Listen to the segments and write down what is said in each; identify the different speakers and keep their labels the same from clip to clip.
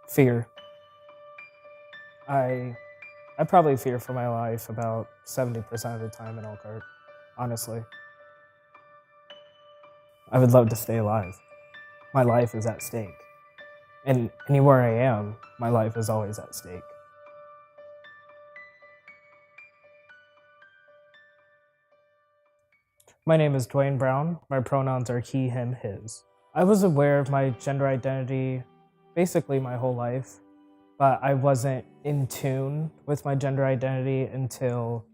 Speaker 1: Fear. I probably fear for my life about 70% of the time in Elkhart, honestly. I would love to stay alive. My life is at stake. And anywhere I am, my life is always at stake. My name is Dwayne Brown. My pronouns are he, him, his. I was aware of my gender identity basically my whole life, but I wasn't in tune with my gender identity until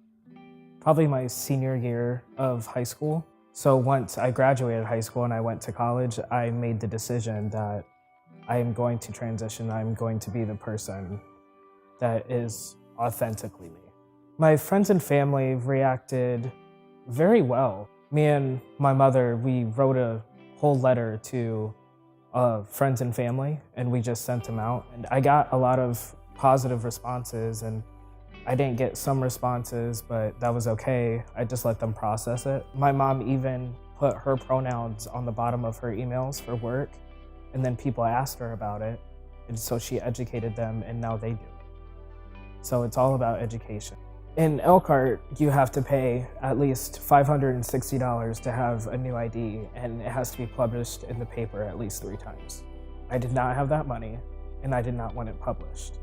Speaker 1: probably my senior year of high school. So once I graduated high school and I went to college, I made the decision that I am going to transition. I'm going to be the person that is authentically me. My friends and family reacted very well. Me and my mother, we wrote a whole letter to friends and family, and we just sent them out. And I got a lot of positive responses, and I didn't get some responses, but that was okay. I just let them process it. My mom even put her pronouns on the bottom of her emails for work, and then people asked her about it, and so she educated them, and now they do. So it's all about education. In Elkhart, you have to pay at least $560 to have a new ID, and it has to be published in the paper at least 3 times. I did not have that money, and I did not want it published.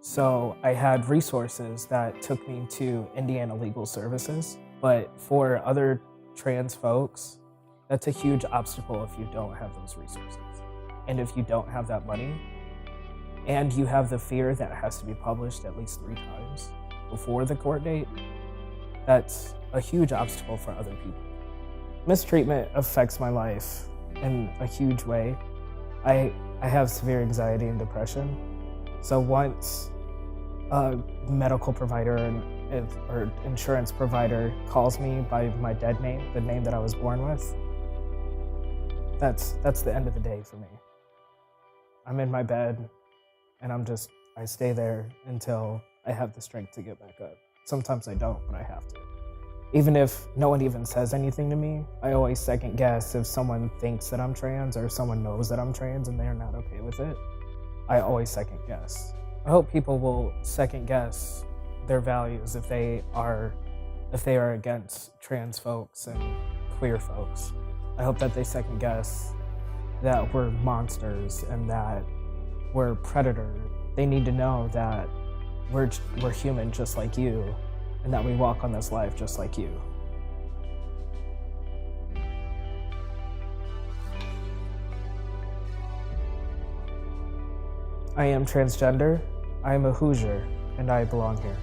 Speaker 1: So I had resources that took me to Indiana Legal Services, but for other trans folks, that's a huge obstacle if you don't have those resources. And if you don't have that money, and you have the fear that it has to be published at least 3 times before the court date, that's a huge obstacle for other people. Mistreatment affects my life in a huge way. I have severe anxiety and depression. So once a medical provider or insurance provider calls me by my dead name, the name that I was born with, that's the end of the day for me. I'm in my bed and I stay there until I have the strength to get back up. Sometimes I don't, but I have to. Even if no one even says anything to me, I always second guess if someone thinks that I'm trans or someone knows that I'm trans and they're not okay with it. I always second guess. I hope people will second guess their values if they are against trans folks and queer folks. I hope that they second guess that we're monsters and that we're predators. They need to know that we're human just like you, and that we walk on this life just like you. I am transgender, I am a Hoosier, and I belong here.